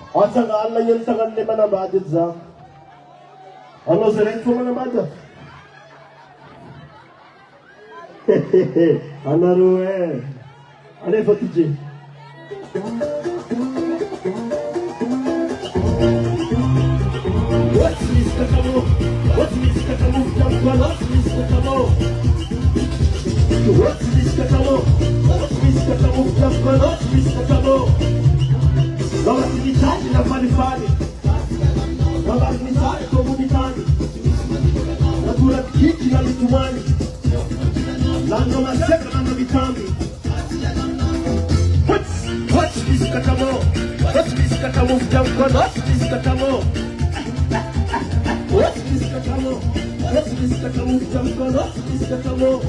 At sa ngalan yun sa kanila na budget za. Ano sa rent mo na budget? Hehehe, ano ruwe? Ano yung patiji? What's this katamo? What's this katamo? What's this katamo? What's this katamo? What's this katamo? What's this katamo? Mga sinitati na fani-fani, mga sinitati komunitani, natulat hiki na litumani, langa maseka na nabitambi. What's this katamo? What's this katamo? What's this katamo? What's this katamo? What's this katamo? What's this katamo?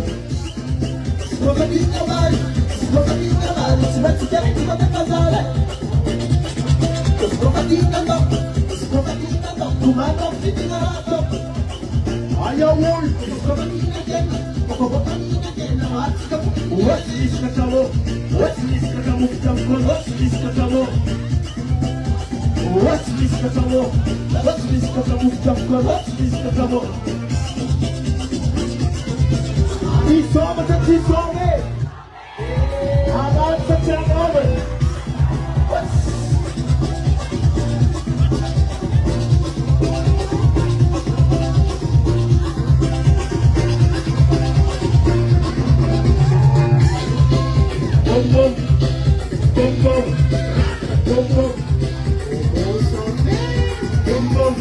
Smokatin naman, sibat-sibat di magkakasala. Smokatin naman, tumatok, sitinaratok. Ayaw mo, smokatin again, papapapanin again, what's this katamo? What's this katamo? What's this katamo? What's this katamo? What's this katamo? What's this katamo? Isoma sa chisome! Amat sa tiyanomen! Bum bum! Bum bum! Bum bum! Bum bum! Bum bum!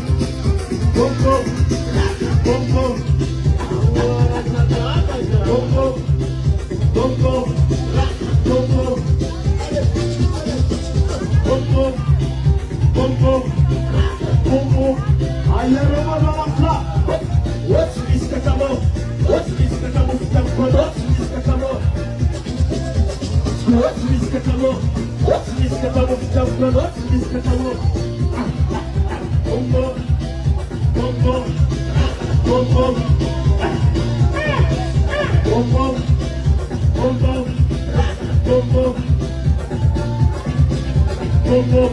Bum bum! What's this katamo? What's this katamo? What's this katamo? What's this katamo? What's this katamo? What's this katamo? Bombo, bombo, bombo, bombo, bombo, bombo, bombo.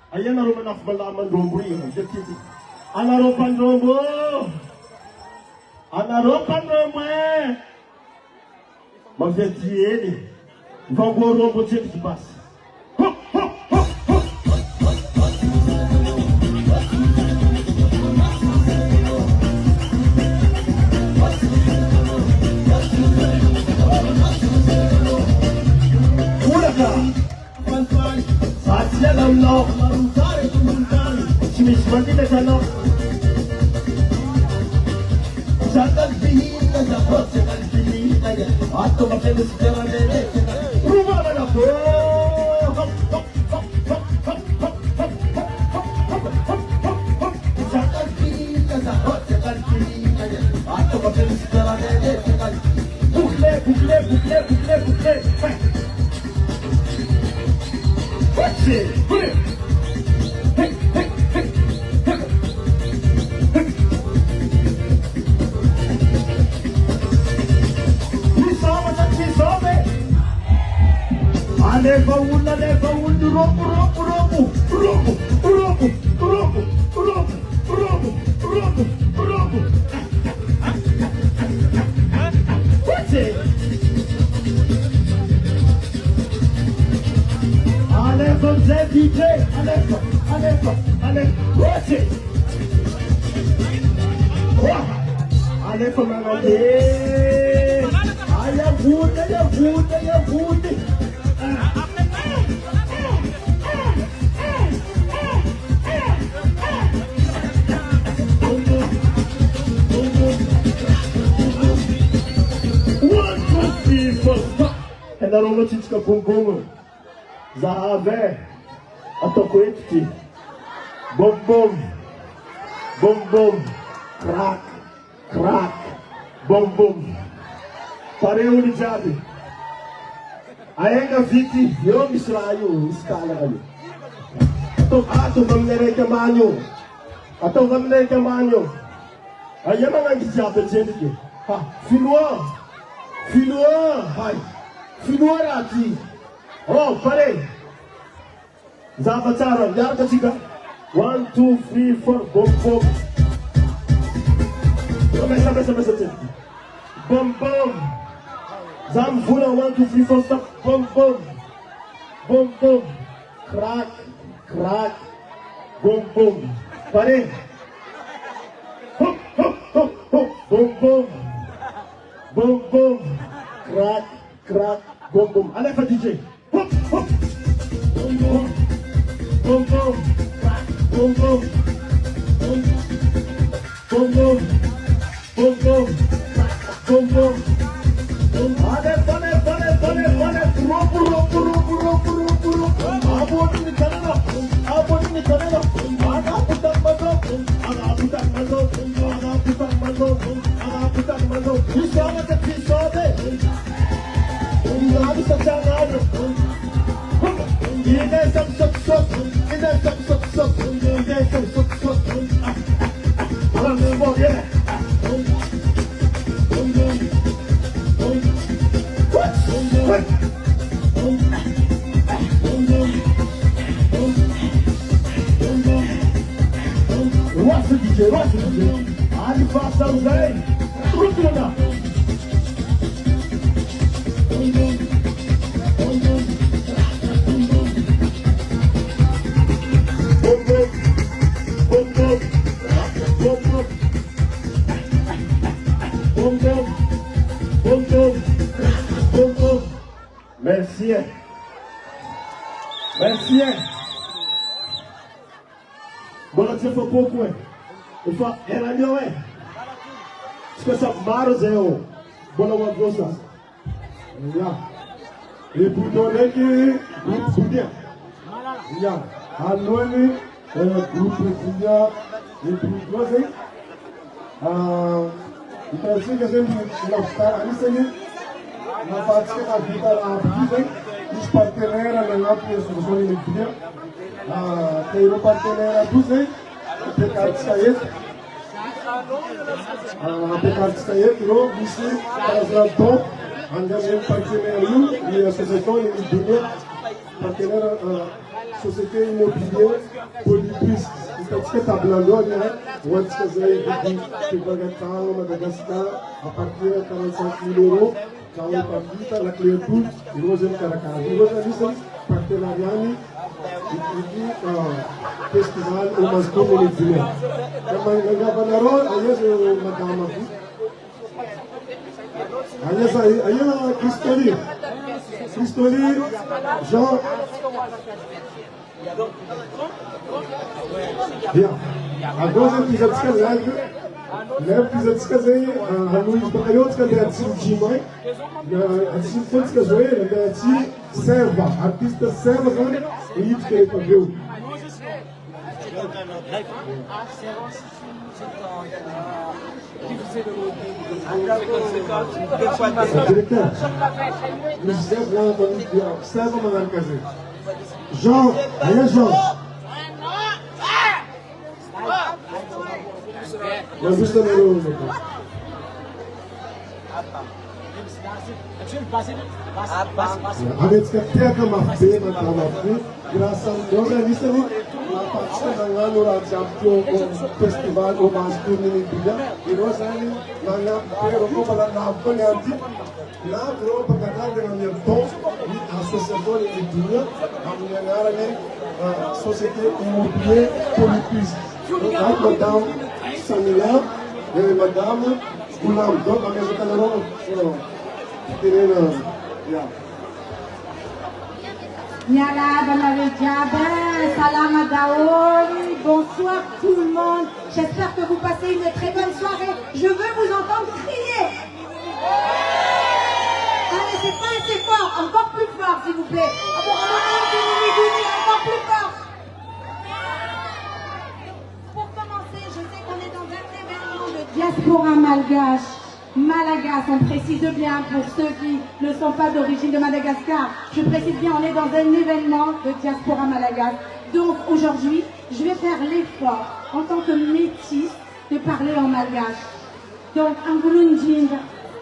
Ayan na ruman ako malaman rombo yun. Anaropan rombo! Anaropan rombo eh! Mag-venti ele. Vão go rombo dito que passa. Saatnya lamlau, marutare kumuntan, simis mandi na jalok. Jangan bihin na japot, jangan bihin na yan. Ato makinis kera nere, rumah na po. Jangan bihin na japot, jangan bihin na yan. Ato makinis kera nere, bukle, bukle, bukle, bukle, bukle. What's it? Hey, hey, hey, hey. Isama sa chisome. Leva un, robo, robo, robo, robo, robo, robo, robo, robo, robo, robo. What's it? Alefa ZDJ, Alefa, what's it? Alefa Manade, Ayavude. One, two, three, four, five. And I don't know what's going on. Zahave, atokwetki, bom bom, bom bom, crack, crack, bom bom. Pareu ni jabi. Ayenga viti, yo misrayo, iskala kayo. Ato mamnere kamanyo. Ayan ang nagsisabi dyan. Ah, Finnois. Hi. Finnois Rati. Oh, pare. Zabatara, yarda chica. 1, 2, 3, 4, boom, boom. Começa. Boom, boom. Zam vula, 1, 2, 3, 4, stop. Boom, boom. Boom, boom. Crack. Boom, boom. Pare. Hop. Boom, boom. Boom, boom. Crack. Boom, boom. Allez, fa DJ. Hop. Boom, boom. Boom, boom. Boom, boom. Boom, boom. Boom, boom. Boom, boom. Allez, Aboni ni kanena. Aga putak mazo. Pisama te pisode. Unagi sa changano. Ine sam sok. Alam mo ye. What's the DJ? Ali passa o Zé. Rúcula. Bom. Merci. Bora dizer foi pouco, é. Eu falo, ela não é. Se essa maros é o. Bora uma coisa. Já. E por onde que podia? Já. A noite grupo podia. E por onde? Então assim que a gente não está ali na parte que a vida a os parceiros na nossa solução de vida. Tem um parceiro dos aí, apesar de sair, não, isso faz top, andamos parceiro e a associação de vida, parceiro société immobilière Polypris. Então, o que está falando, né? O que está dizendo que vai Madagascar a partir de 45 mil euros, já é para a clientela e nós em Caracas. E nós ali partenariado e festival ou mais comunidade. Também na Banarol, aí é madama aqui. Aí é Cristoli, Jean. Bien. Agora eu fiz a descasagem. Fiz a descasagem. A Luiz Bacalhau descasagem a Tsirujimai. A Tsirujimai descasagem. A Tsirujimai serva. Artista serva. E isso que ele fazeu. Diretor, nos serva uma casa. Jean, aí é Jean. Mas isso também não. Aveți că pleacă mafie, graças a Deus, a lista a participa na anul champion festival o mais turni dia e nós aí na pero como na apoiante na Europa canal de minha tom a associação de dia a minha área né société immobilière Polypris a madame Samila e madame Gulam donc a minha canal terena ya Niala, Banavediaba, Salam Adaom, bonsoir tout le monde. J'espère que vous passez une très bonne soirée. Je veux vous entendre crier. Allez, c'est pas assez fort, encore plus fort s'il vous plaît. Encore plus fort. Pour commencer, je sais qu'on est dans un événement de diaspora malgache. Malagas, on précise bien pour ceux qui ne sont pas d'origine de Madagascar. Je précise bien, on est dans un événement de diaspora malagas. Donc aujourd'hui, je vais faire l'effort en tant que métisse de parler en malgache. Donc, en Bulunjing,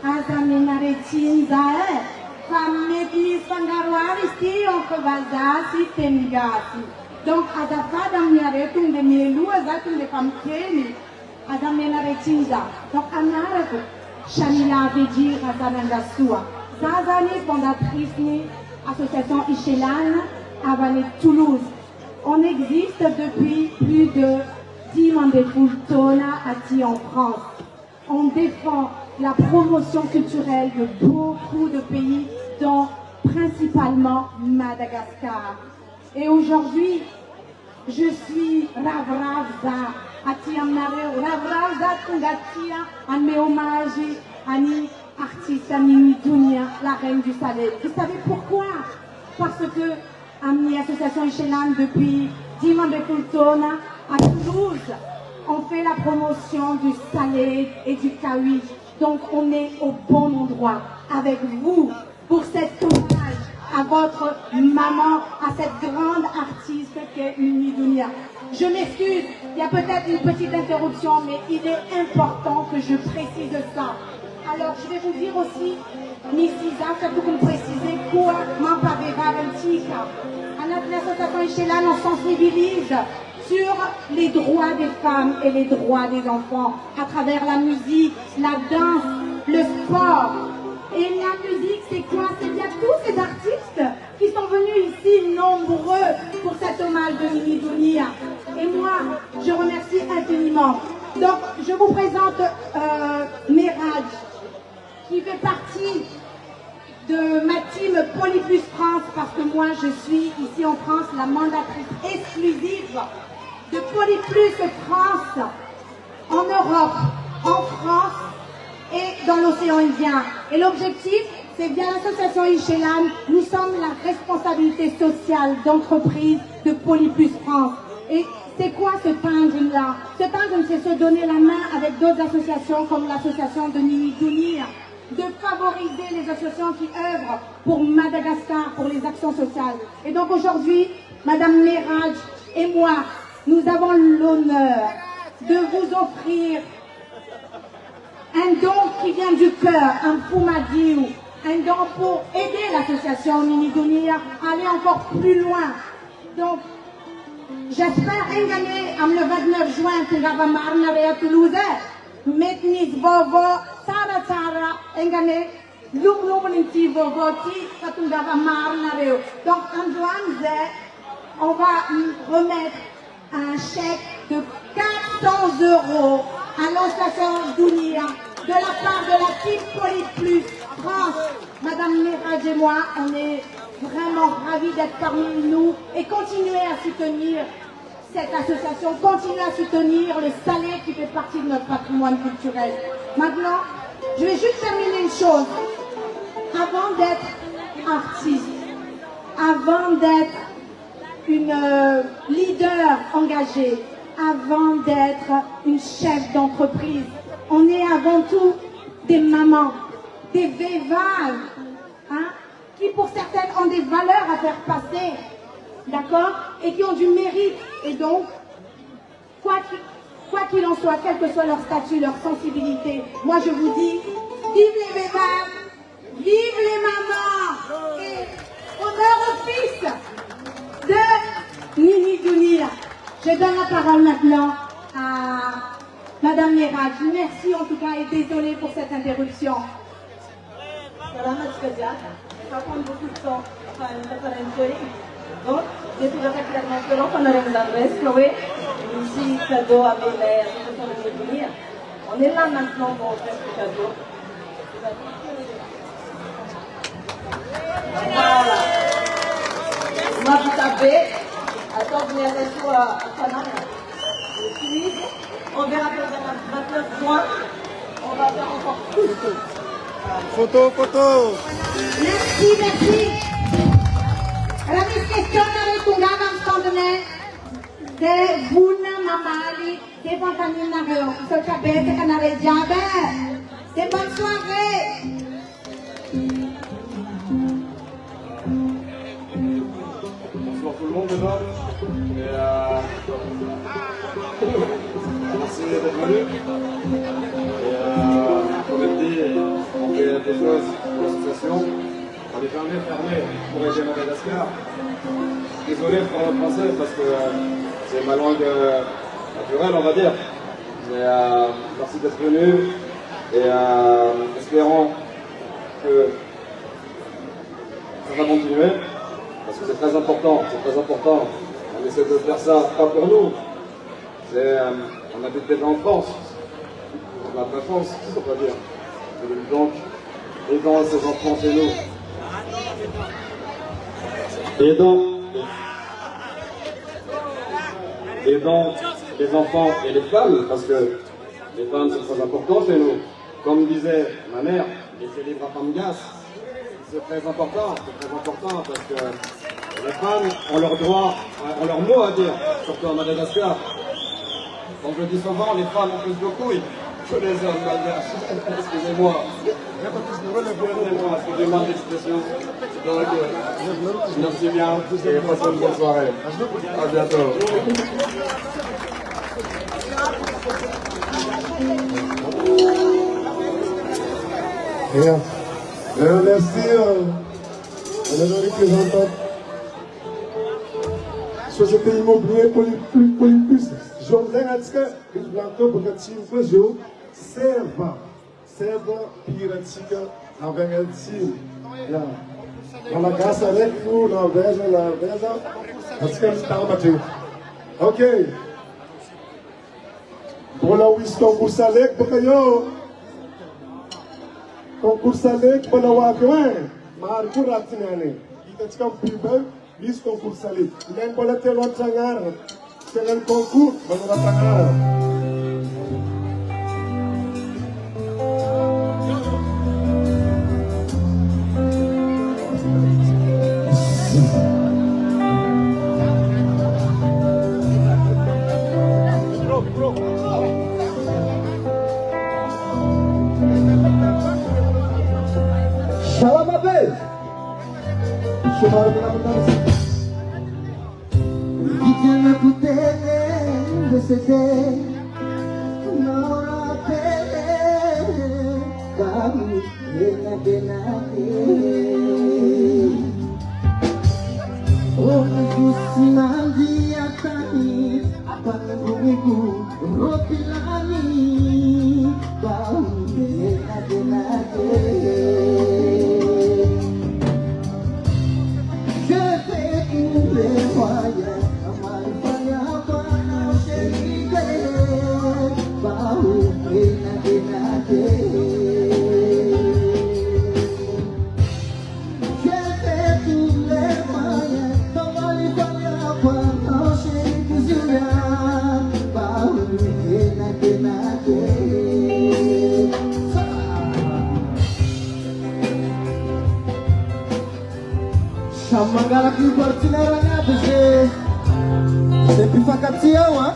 Azaminaretin Zae, Fametlis Fangarwaristi, Onkovazasi, Temigasi. Donc, Adafada Miaretum de Mielu, Azatum de Famkeni, Azamenaretin Za. Donc, Anarago, Shamila Vedi, Razanangasua. Zazani, fondatrice de l'association Ichelan, à Toulouse. On existe depuis plus de 10 ans de Fultona en France. On défend la promotion culturelle de beaucoup de pays, dont principalement Madagascar. Et aujourd'hui, je suis Ravravza, Atiamnare, Ravravza Tungatia, en mes hommages, Annie, artiste Amini Dunia, la reine du Salé. Vous savez pourquoi? Parce que Amni Association Ichelan, depuis 10 ans de Fultona, à Toulouse, on fait la promotion du salé et du kawi. Donc on est au bon endroit avec vous pour cet hommage à votre maman, à cette grande artiste qu'est Mimi Dunia. Je m'excuse, il y a peut-être une petite interruption, mais il est important que je précise ça. Alors je vais vous dire aussi, Nisiza, surtout que vous précisez quoi, Mampavera Ventika. À notre association Ichelan, on sensibilise sur les droits des femmes et les droits des enfants à travers la musique, la danse, le sport. Et la musique, c'est quoi? C'est bien tous ces artistes qui sont venus ici nombreux pour cet hommage de Mimi Dunia. Et moi, je remercie infiniment. Donc, je vous présente Meraj, qui fait partie de ma team Polyplus France, parce que moi, je suis ici en France la mandatrice exclusive de Polyplus France, en Europe, en France et dans l'océan Indien. Et l'objectif, c'est via l'association Ichelan, nous sommes la responsabilité sociale d'entreprise de Polyplus France. Et c'est quoi ce tandem-là? Ce tandem, c'est se donner la main avec d'autres associations comme l'association de Mimi Dunia, de favoriser les associations qui œuvrent pour Madagascar, pour les actions sociales. Et donc aujourd'hui, Madame Meraj et moi, nous avons l'honneur de vous offrir un don qui vient du cœur, un Poumadiou, un don pour aider l'association Mimi Dunia à aller encore plus loin. Donc, j'espère gagner le 29 juin que va marner à Toulouse. Metnis Vovo, Tara Tara, Engane, Lum Ninti Vovo, Ti, Katungava Marnareo. Donc, en juin, on va remettre un chèque de 400 € à l'association Dunia de la part de la team Polyplus France. Madame Meraj et moi, on est vraiment ravis d'être parmi nous et continuer à soutenir cette association, continuer à soutenir le salé qui fait partie de notre patrimoine culturel. Maintenant, je vais juste terminer une chose. Avant d'être artiste, avant d'être une leader engagée, avant d'être une chef d'entreprise, on est avant tout des mamans, des vévages, hein, qui pour certaines ont des valeurs à faire passer, d'accord, et qui ont du mérite. Et donc, quoi qu'il en soit, quel que soit leur statut, leur sensibilité, moi je vous dis, vive les vévages, vive les mamans, et honneur au fils de Mimi Dunia. Je donne la parole maintenant à Madame Meraj. Merci en tout cas et désolée pour cette interruption. Salamat kerja, ça prend beaucoup de temps, enfin une référence. Donc, j'ai toujours clairement que l'on a une adresse, Chloé, ici, cadeau à Bel-Air, de venir. On est là maintenant pour faire ce cadeau. Voilà. Moi, vous savez, attends, vous allez sur Panama. Puis, on verra que le 29 juin, on va faire encore plus. Photo, photo. Merci, merci. La question avec Tungava Stondene de Buna Mamali, de Pantamine Nareo, ce cabet de Canare Diabe. C'est bonne soirée. Bonsoir tout le monde, mesdames. Et merci d'être venu. Et comme elle dit, on fait des choses pour l'association. On est jamais fermé pour aider Madagascar. Désolé pour le français parce que c'est ma langue naturelle, on va dire. Mais merci d'être venu et espérons que ça va continuer parce que c'est très important, On essaie de faire ça pas pour nous. On habite déjà en France. On a de la chance, on va dire. Et donc, aidons ces enfants chez nous. Aidons les enfants et les femmes, parce que les femmes c'est très important chez nous. Comme disait ma mère, laisser libre à femme gasse, c'est très important parce que les femmes ont leurs droits, ont leurs mots à dire, surtout à Madagascar. Comme je dis souvent, les femmes ont plus de couilles que les hommes malgaches. Excusez-moi. Excusez-moi l'expression. Donc, merci bien et passez une bonne soirée. À bientôt. Bien. Merci à nos représentants. Société immobilière Polypus. Jordan a dit que le blanco pour que tu me fasses serva piratica na vengadinha. Na casa leco, na veza, acho que eles estão batendo. Ok. Bola wis concurso alek porque eu concurso alek bola wakwe. Marco ratinane. Ita tika piba wis concurso alek. Nem bola ter outra ngara. Dengan concurso bola outra ngara. Salam abi. Gitme putere desete nora pele kami kenake oh kusimandi atani apangumiku ropilani kami kenake Chamangala que cortina era na BG. Sempre facatião, ah.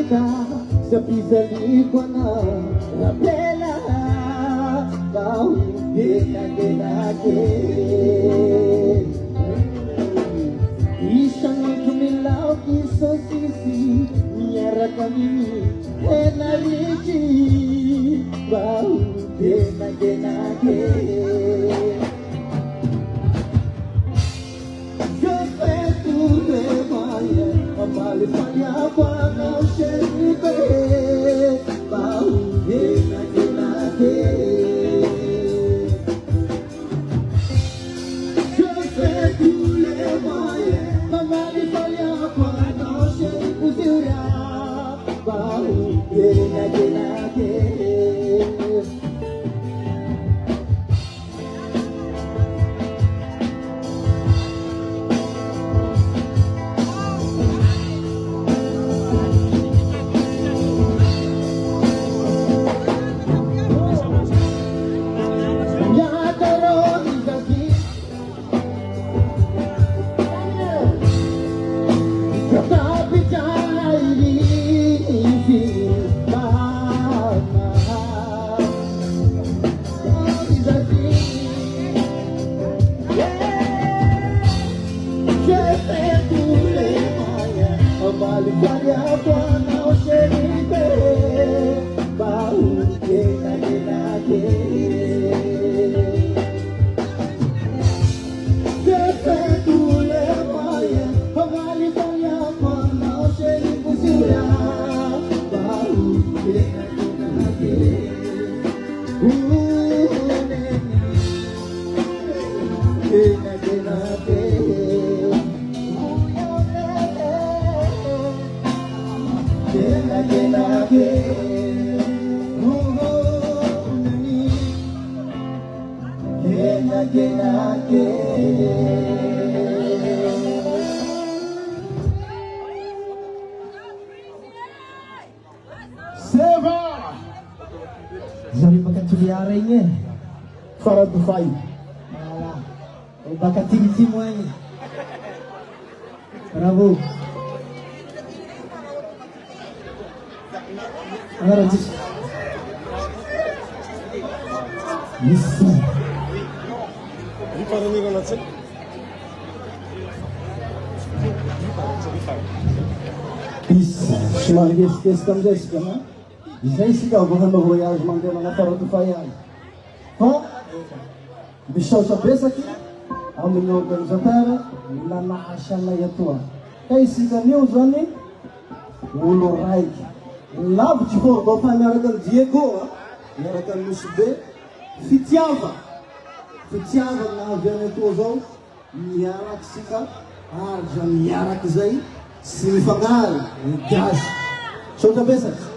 Afrika sepizaliwa na Rabela Bau Genake Isha Nukumilau Kiso Sisi Miara Kamini Enariji Bau Genake Je fais tout le moyens Amali Fanya Kwana Usheribe Bau Genake Je fais tous les moyens Amali Fanya Kwana Usheribe Bau Genake Farah Dufai. Bakat tinggi semuanya. Bravo. Harus. Bisa. Bisa. Semangat kita sekarang. Bisa sih kau bukan voyage mangga mana Farah Dufai. Oh, Bisho Sabesa aqui, ao meu organizador, lá na Ashana Yatua. Aí se ganhou o Zani, o Lorai. Lá de fora, do pai American Diego, American Musbe, Fitiava na Venezuela, Miara Xika, Arja Miara Kizai, Silfagal, Gas. Show Sabesa.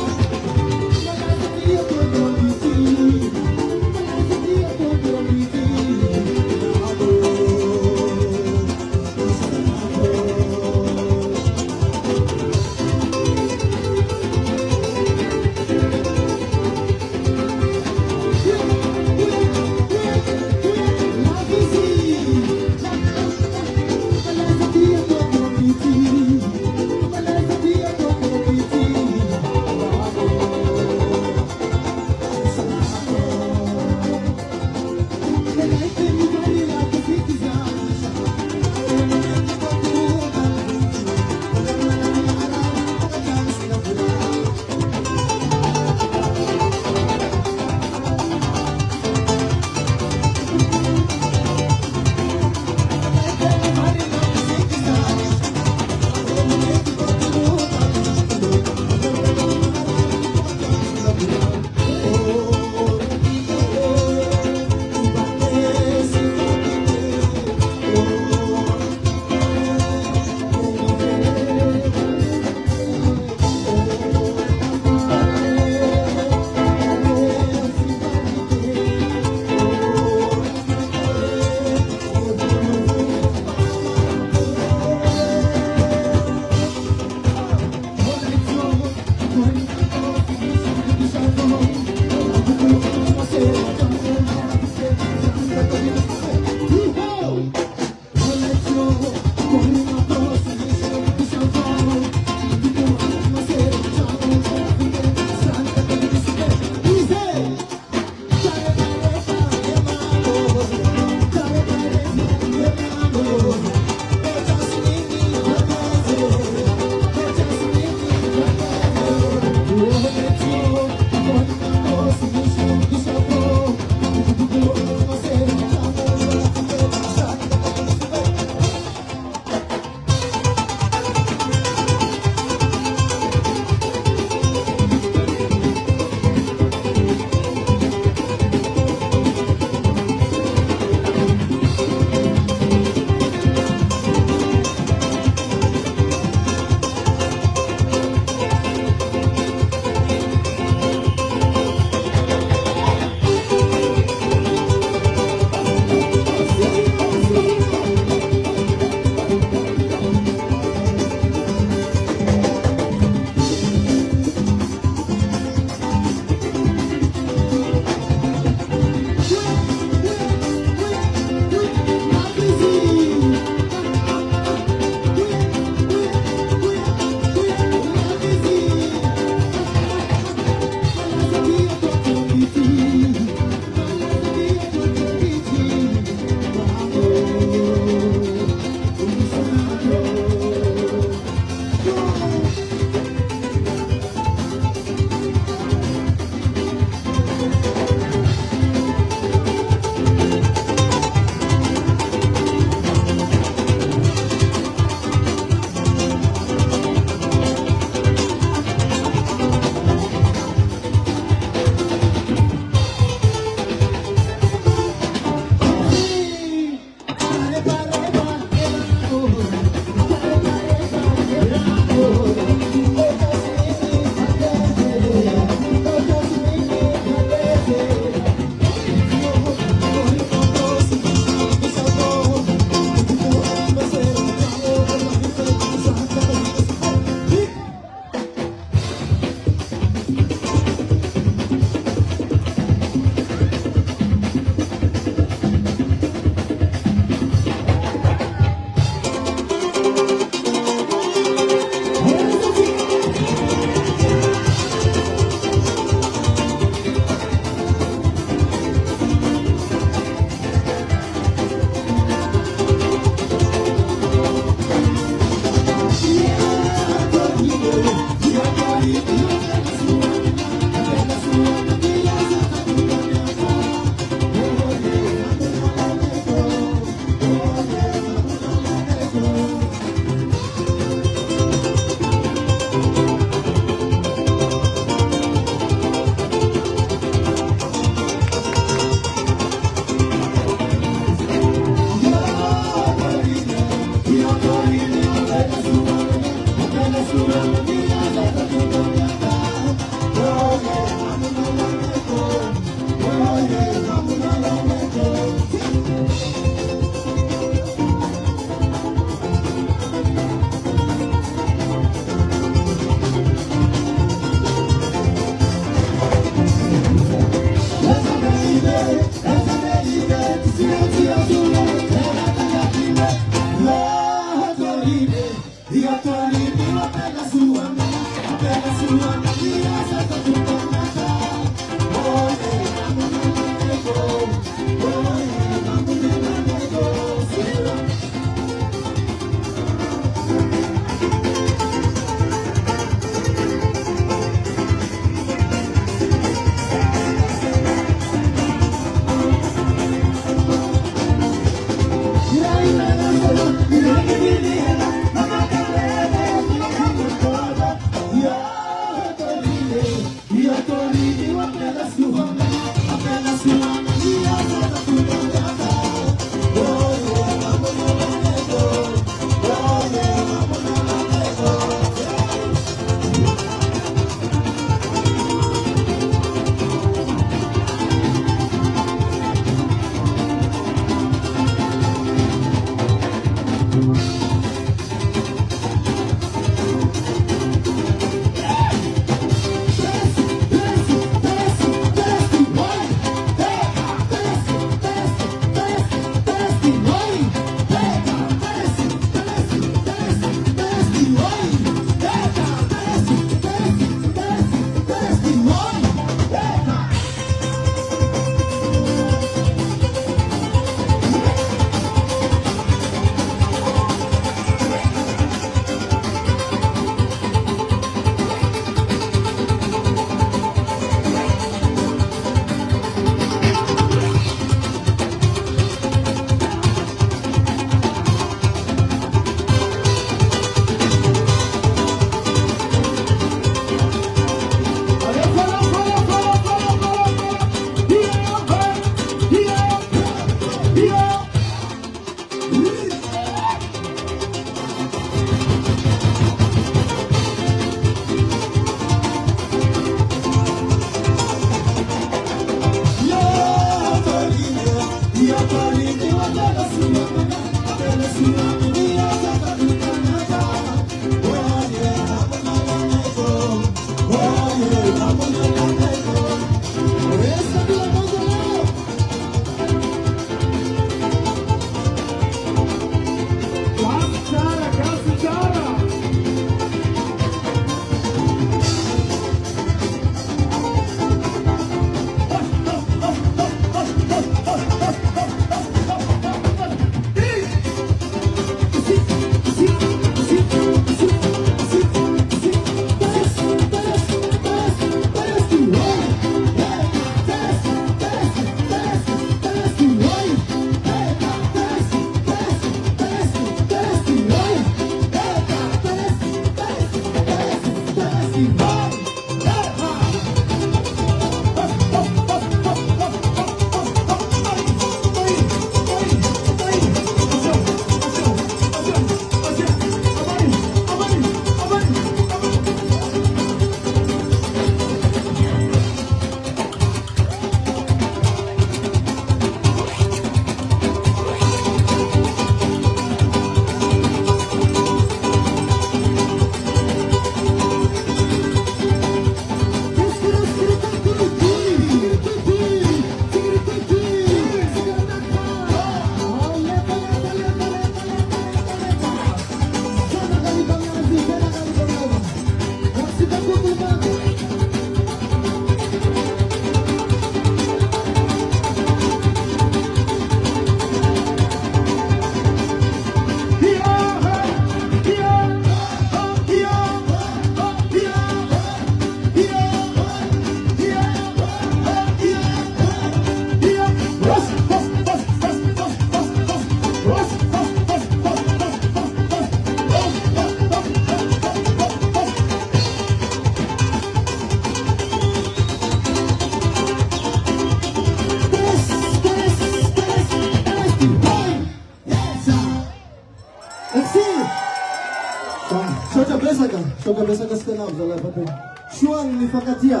Toka besa kaskana uzalapate. Shuang ni fakatia.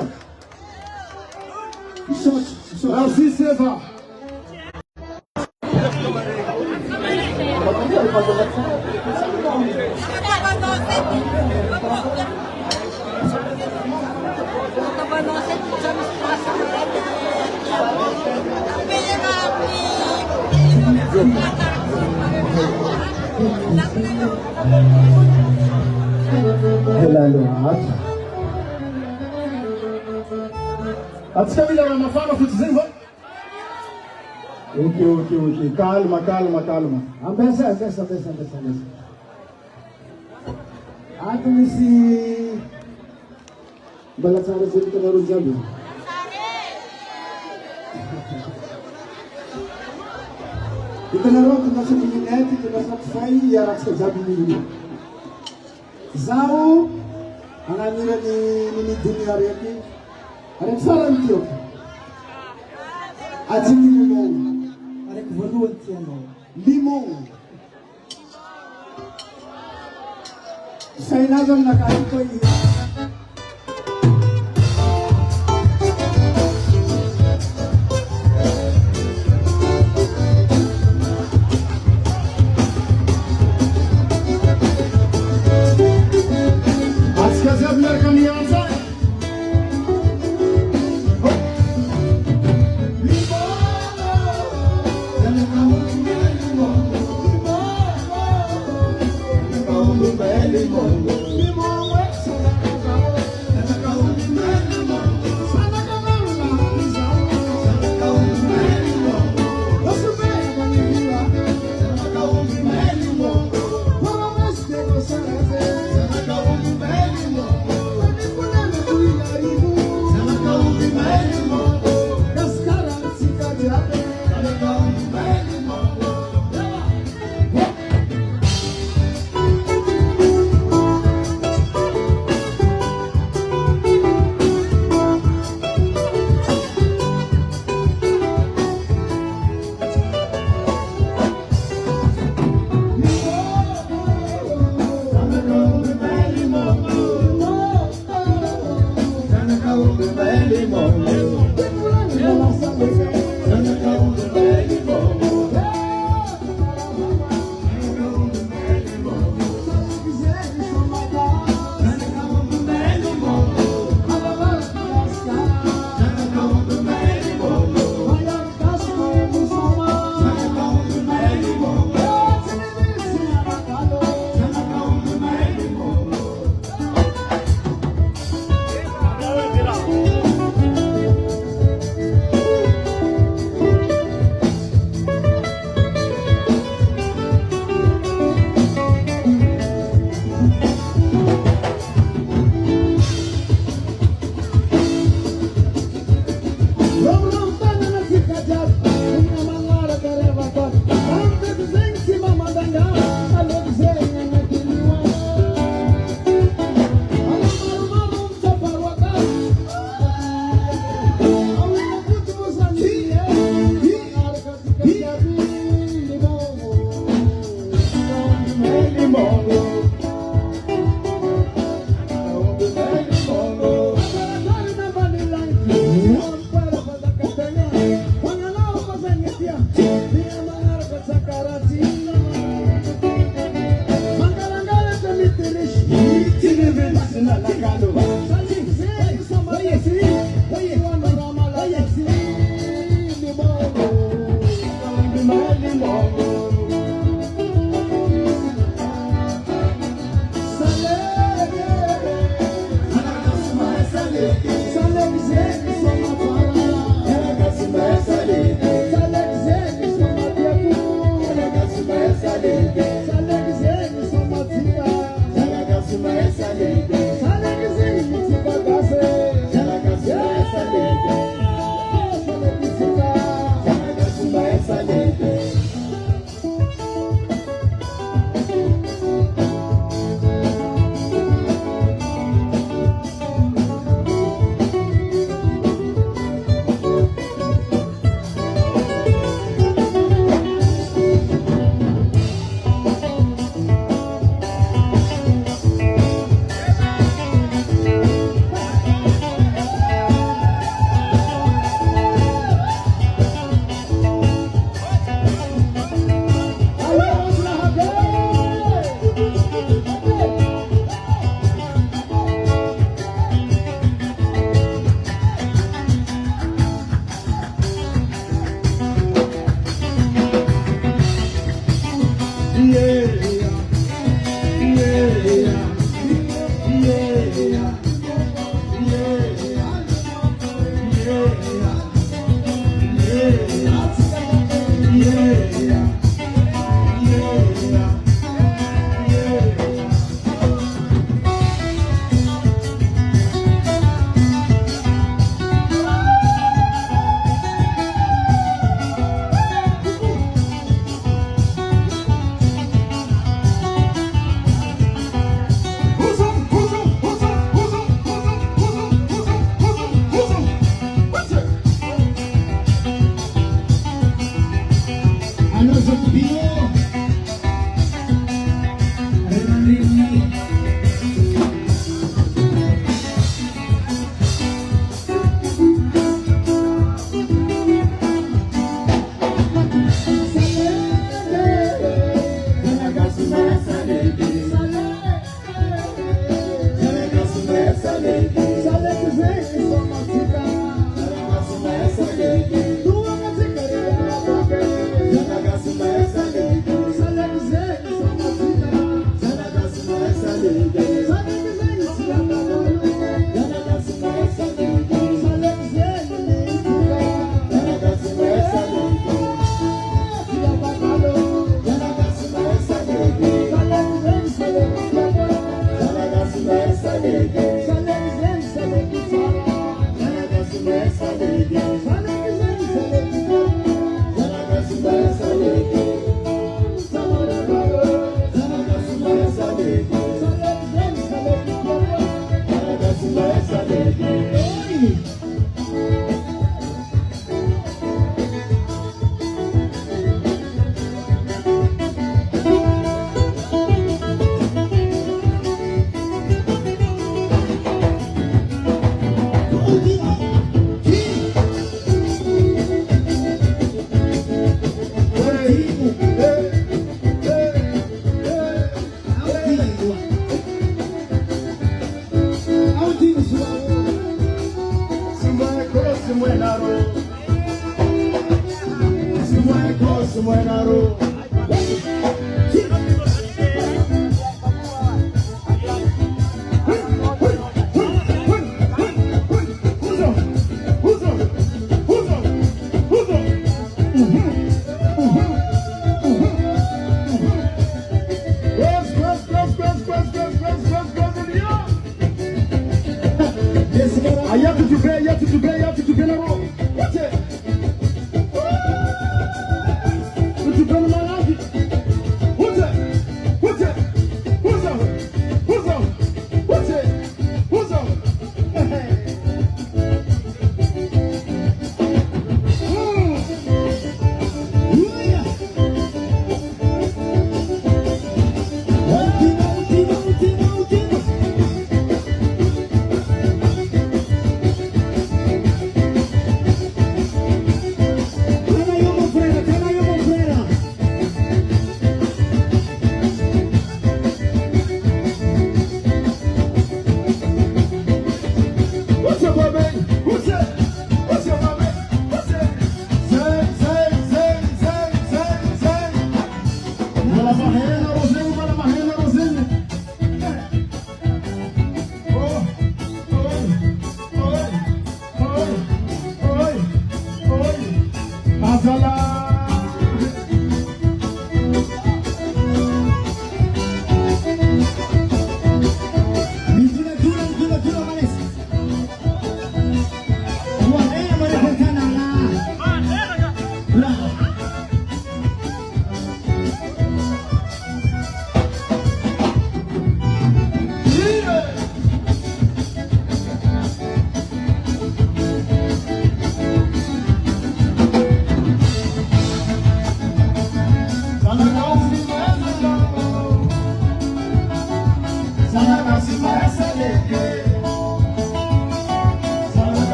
Shot. Merci Seva. Atika vile wanafanya kutizima. Okay. Calma. Ambesa. Ato ni si Balatsara sila ka naroon dyan. Ito na rin, ito na sa Pilinet, ito na sa Fay, yarak sa Zabi Nili. Zao, ang amira ni Dunia Reki, arek salam tiyo. At si Limong, arek valuan tiyo mo. Limong. Sa inazang nakaito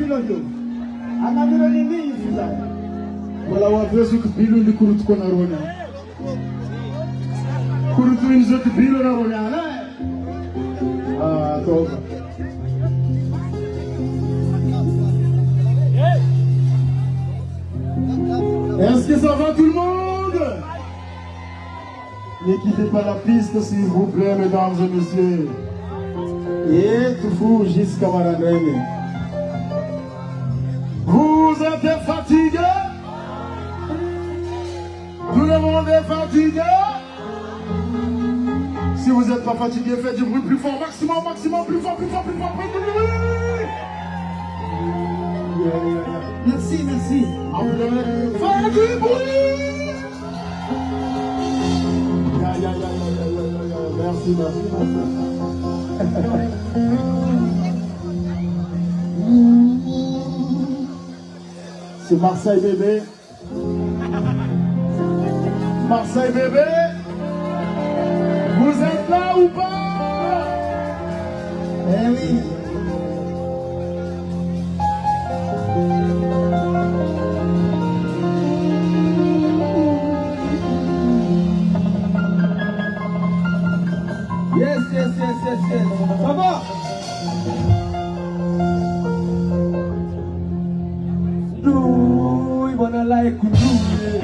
Bilonjo. Anamiro ni nini sasa? Wala wavezu kubilu ndi kurutu kona ronya. Kurutu inzo kubilu na ronya na. Ah, toba. Est-ce que ça va tout le monde? Ne quittez pas la piste s'il vous plaît, mesdames et messieurs. Et tout fou jusqu'à Marandraine. Vous êtes fatigués? Tout le monde est fatigué? Si vous n'êtes pas fatigué, faites du bruit plus fort, maximum, maximum, plus fort, plus fort, plus fort, plus fort. Merci, merci. Faites du bruit! Merci, merci, merci. C'est Marseille bébé. Marseille bébé. Vous êtes là ou pas? Eh oui. Yes, yes, yes, yes, yes. Ça va? Do you wanna like to do it?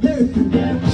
Hey,